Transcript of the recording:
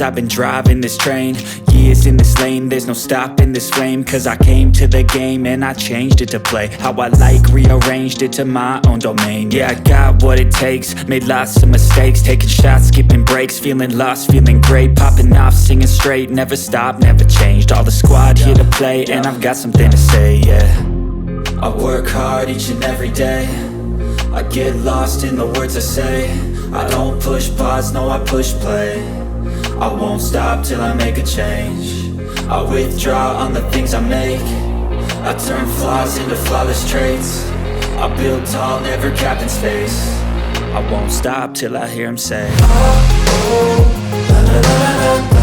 years I've been driving this train, years in this lane, there's no stopping this flame. Cause I came to the game and I changed it to play how I like, rearranged it to my own domain. Yeah, I got what it takes, made lots of mistakes, taking shots, skipping breaks, feeling lost, feeling great, popping off, singing straight, never stopped, never changed. All the squad here to play, and I've got something to say, yeah. I work hard each and every day, I get lost in the words I say. I don't push pause, no, I push play. I won't stop till I make a change. I withdraw on the things I make, I turn flaws into flawless traits. I build tall, never capped in space. I won't stop till I hear him say, oh, oh, la, la, la, la, la.